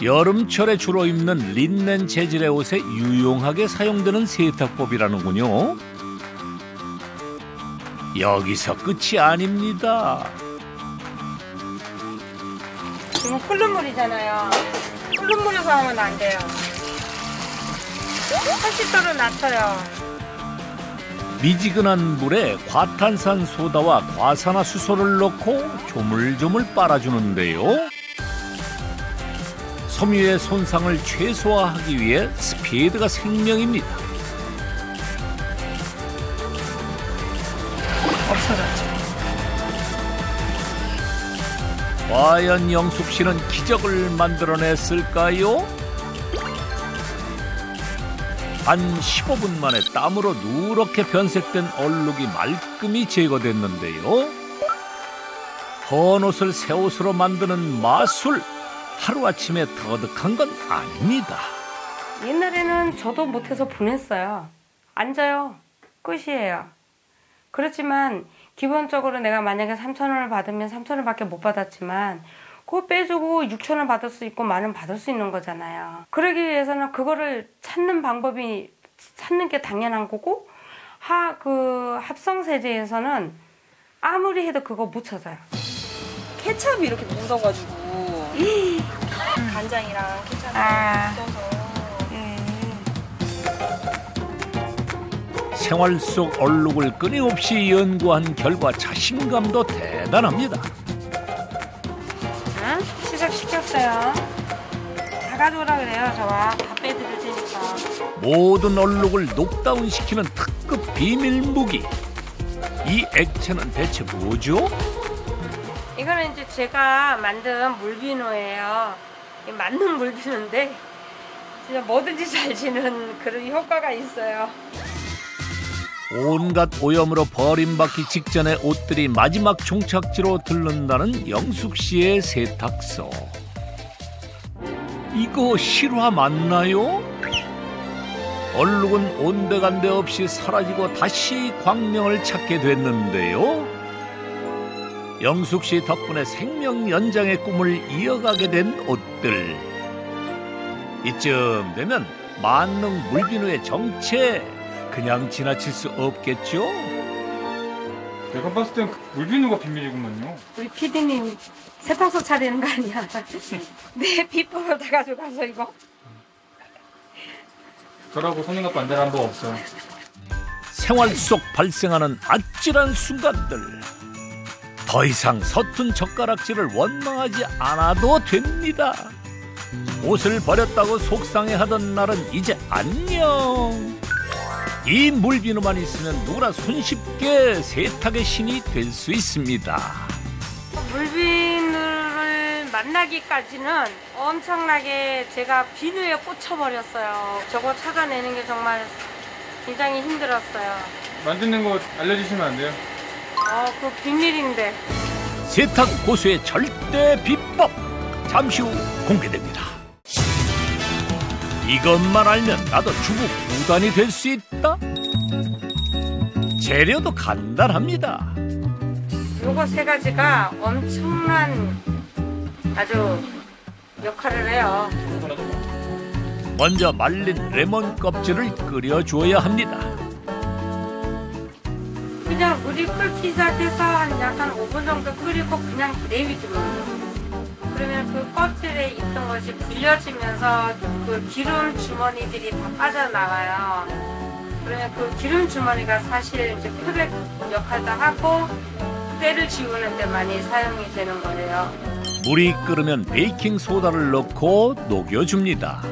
여름철에 주로 입는 린넨 재질의 옷에 유용하게 사용되는 세탁법이라는군요. 여기서 끝이 아닙니다. 지금 끓는 물이잖아요. 끓는 물에서 하면 안 돼요. 80도로 낮춰요. 미지근한 물에 과탄산소다와 과산화수소를 넣고 조물조물 빨아주는데요. 섬유의 손상을 최소화하기 위해 스피드가 생명입니다. 없어졌죠. 과연 영숙 씨는 기적을 만들어냈을까요? 단 15분 만에 땀으로 누렇게 변색된 얼룩이 말끔히 제거됐는데요. 헌 옷을 새 옷으로 만드는 마술, 하루아침에 터득한 건 아닙니다. 옛날에는 저도 못해서 보냈어요. 앉아요. 끝이에요. 그렇지만 기본적으로 내가 만약에 3,000원을 받으면 3,000원밖에 못 받았지만 그거 빼주고 6,000원 받을 수 있고 10,000원 받을 수 있는 거잖아요. 그러기 위해서는 그거를 찾는 방법이 찾는 게 당연한 거고 그 합성세제에서는 아무리 해도 그거 못 찾아요. 케찹이 이렇게 묻어가지고 간장이랑 케찹이 묻어서 생활 속 얼룩을 끊임없이 연구한 결과 자신감도 대단합니다. 시작시켰어요. 다 가져오라 그래요. 저와 다 빼드릴 테니까. 모든 얼룩을 녹다운시키는 특급 비밀 무기. 이 액체는 대체 뭐죠? 이거는 이제 제가 만든 물비누예요. 만능 물비누인데 진짜 뭐든지 잘 지는 그런 효과가 있어요. 온갖 오염으로 버림받기 직전에 옷들이 마지막 종착지로 들른다는 영숙 씨의 세탁소. 이거 실화 맞나요? 얼룩은 온데간데 없이 사라지고 다시 광명을 찾게 됐는데요. 영숙 씨 덕분에 생명 연장의 꿈을 이어가게 된 옷들. 이쯤 되면 만능 물비누의 정체 그냥 지나칠 수 없겠죠? 내가 봤을 땐 물비누가 비밀이구만요. 우리 PD님 세탁소 차리는 거 아니야? 내 비법을 다 가져가서 이거. 저라고 손님값 안 되는 법 없어요. 생활 속 발생하는 아찔한 순간들. 더 이상 서툰 젓가락질을 원망하지 않아도 됩니다. 옷을 버렸다고 속상해하던 날은 이제 안녕. 이 물비누만 있으면 누구나 손쉽게 세탁의 신이 될 수 있습니다. 물비누를 만나기까지는 엄청나게 제가 비누에 꽂혀버렸어요. 저거 찾아내는 게 정말 굉장히 힘들었어요. 만드는 거 알려주시면 안 돼요? 그 비밀인데. 세탁 고수의 절대 비법 잠시 후 공개됩니다. 이것만 알면 나도 주부 구단이 될 수 있다. 재료도 간단합니다. 요거 세 가지가 엄청난 아주 역할을 해요. 먼저 말린 레몬 껍질을 끓여줘야 합니다. 그냥 물이 끓기 시작해서 한 약간 5분 정도 끓이고 그냥 내비두면 그러면 그 껍질에 있던 것이 불려지면서 그 기름 주머니들이 다 빠져나와요. 그러면 그 기름 주머니가 사실 이제 표백 역할도 하고 때를 지우는 데 많이 사용이 되는 거예요. 물이 끓으면 베이킹 소다를 넣고 녹여줍니다.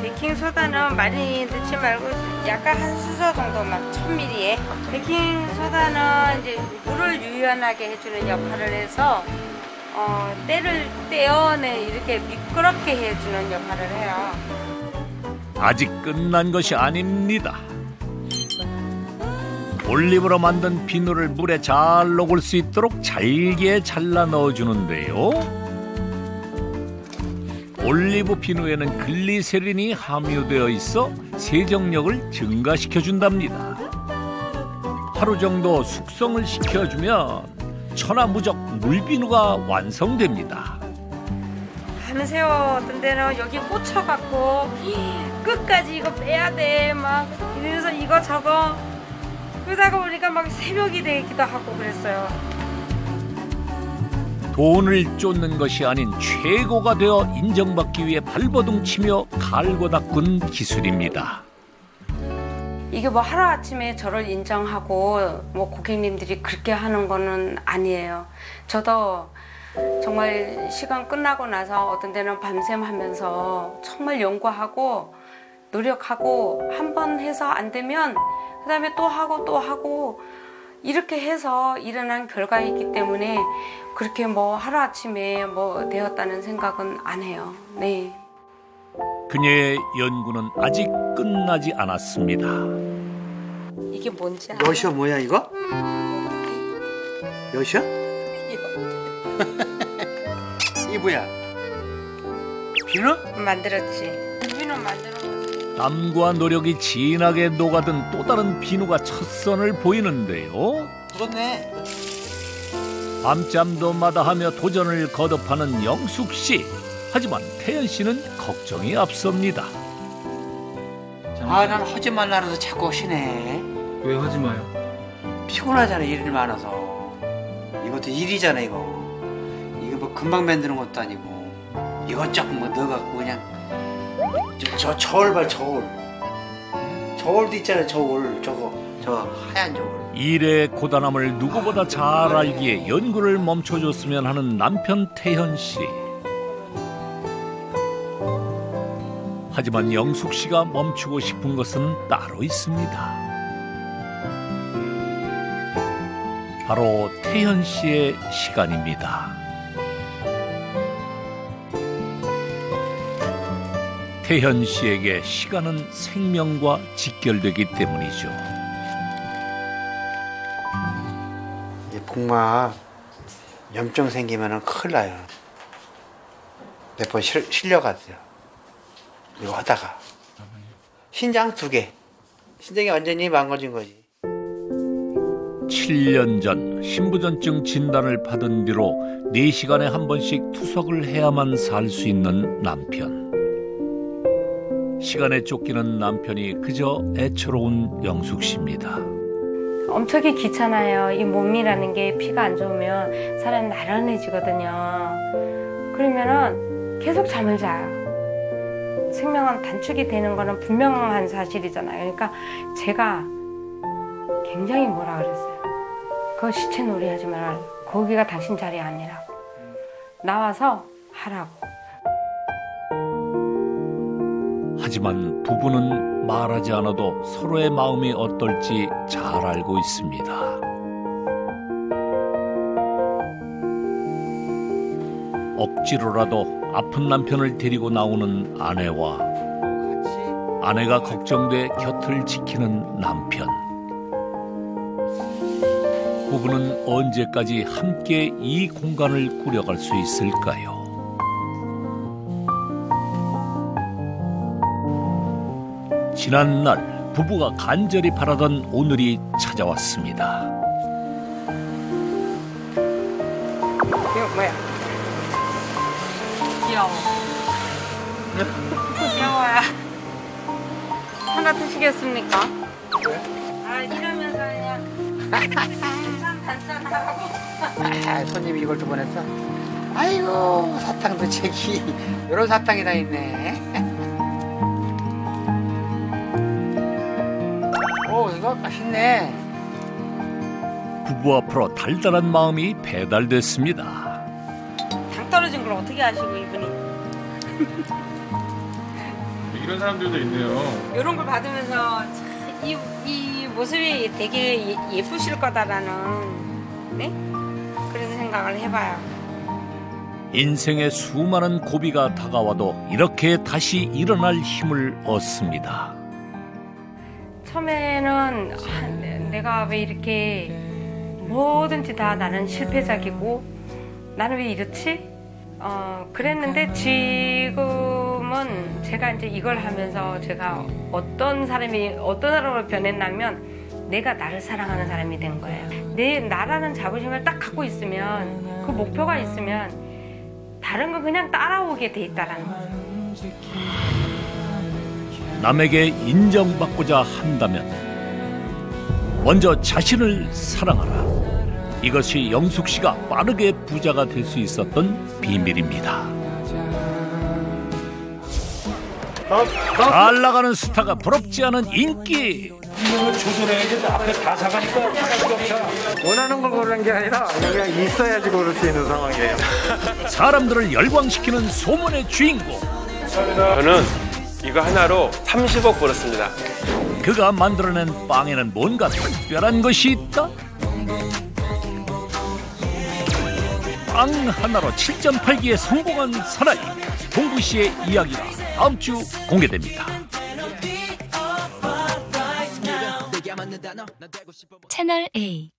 베이킹 소다는 많이 넣지 말고 약간 한 수저 정도만 1000ml에. 베이킹 소다는 이제 물을 유연하게 해주는 역할을 해서 때를 떼어내 이렇게 미끄럽게 해주는 역할을 해요. 아직 끝난 것이 아닙니다. 올리브로 만든 비누를 물에 잘 녹을 수 있도록 잘게 잘라 넣어주는데요. 올리브 비누에는 글리세린이 함유되어 있어 세정력을 증가시켜준답니다. 하루 정도 숙성을 시켜주면 천하무적 물비누가 완성됩니다. 밤새워 어떤 데는 여기 꽂혀갖고 끝까지 이거 빼야 돼 막 이래서 이거 저거 그러다가 보니까 막 새벽이 되기도 하고 그랬어요. 돈을 쫓는 것이 아닌 최고가 되어 인정받기 위해 발버둥 치며 갈고 닦은 기술입니다. 이게 뭐 하루아침에 저를 인정하고 뭐 고객님들이 그렇게 하는 거는 아니에요. 저도 정말 시간 끝나고 나서 어떤 데는 밤샘 하면서 정말 연구하고 노력하고 한 번 해서 안 되면 그 다음에 또 하고 이렇게 해서 일어난 결과이기 때문에 그렇게 뭐 하루아침에 뭐 되었다는 생각은 안 해요. 네. 그녀의 연구는 아직 끝나지 않았습니다. 이게 뭔지 알아? 여셔 뭐야 이거? 여셔? 이게 뭐야? 비누? 만들었지. 비누 만들었지. 땀과 노력이 진하게 녹아든 또 다른 비누가 첫 선을 보이는데요. 그렇네. 밤잠도 마다하며 도전을 거듭하는 영숙 씨. 하지만 태연 씨는 걱정이 앞섭니다. 난 허지만 날아서 자꾸 쉬네. 왜 하지 마요? 피곤하잖아 일이 많아서. 이것도 일이잖아 이거. 이거 뭐 금방 만드는 것도 아니고 이것저것 뭐 넣어갖고 그냥 저 저울 봐 저울. 저울도 있잖아 저울 저 하얀 저울. 일의 고단함을 누구보다 잘 알기에 연구를 멈춰줬으면 하는 남편 태현 씨. 하지만 영숙 씨가 멈추고 싶은 것은 따로 있습니다. 바로 태현 씨의 시간입니다. 태현 씨에게 시간은 생명과 직결되기 때문이죠. 복막 염증 생기면은 큰일 나요. 몇 번 실려갔어요. 이거 하다가 신장 2개. 신장이 완전히 망가진 거지. 7년 전 신부전증 진단을 받은 뒤로 4시간에 한 번씩 투석을 해야만 살 수 있는 남편. 시간에 쫓기는 남편이 그저 애처로운 영숙 씨입니다. 엄청나게 귀찮아요. 이 몸이라는 게 피가 안 좋으면 사람이 나른해지거든요. 그러면은 계속 잠을 자요. 생명은 단축이 되는 거는 분명한 사실이잖아요. 그러니까 제가 굉장히 뭐라 그랬어요. 그거 시체놀이 하지 말라고. 거기가 당신 자리 아니라고. 나와서 하라고. 하지만 부부는 말하지 않아도 서로의 마음이 어떨지 잘 알고 있습니다. 억지로라도 아픈 남편을 데리고 나오는 아내와 아내가 걱정돼 곁을 지키는 남편. 부부는 언제까지 함께 이 공간을 꾸려갈 수 있을까요? 지난날 부부가 간절히 바라던 오늘이 찾아왔습니다. 이거 뭐야? 귀여워. 귀여워요. 하나 드시겠습니까? 아, 이러면서 그냥 단짠하라고. 아, 손님이 이걸 두 번 했어. 아이고, 사탕도 책이 이런 사탕이 다 있네. 오, 이거 맛있네. 부부 앞으로 달달한 마음이 배달됐습니다. 당 떨어진 걸 어떻게 아시고 이분이? 이런 사람들도 있네요. 이런 걸 받으면서 이 모습이 되게 예쁘실 거다라는 네? 그래서 생각을 해봐요. 인생의 수많은 고비가 다가와도 이렇게 다시 일어날 힘을 얻습니다. 처음에는 내가 왜 이렇게 뭐든지 다 나는 실패작이고 나는 왜 이렇지? 그랬는데 지금은 제가 이제 이걸 하면서 제가 어떤 사람으로 변했냐면 내가 나를 사랑하는 사람이 된 거예요. 나라는 자부심을 딱 갖고 있으면 그 목표가 있으면 다른 건 그냥 따라오게 돼 있다라는 거예요. 남에게 인정받고자 한다면 먼저 자신을 사랑하라. 이것이 영숙 씨가 빠르게 부자가 될 수 있었던 비밀입니다. 잘 나가는 스타가 부럽지 않은 인기. 조절해야지. 앞에 다 사가니까 원하는 걸 고르는 게 아니라 그냥 있어야지 고를 수 있는 상황이에요. 사람들을 열광시키는 소문의 주인공. 저는 이거 하나로 30억 벌었습니다. 그가 만들어낸 빵에는 뭔가 특별한 것이 있다? 빵 하나로 7.8기에 성공한 사나이 동구 씨의 이야기가 다음 주 공개됩니다. 채널 A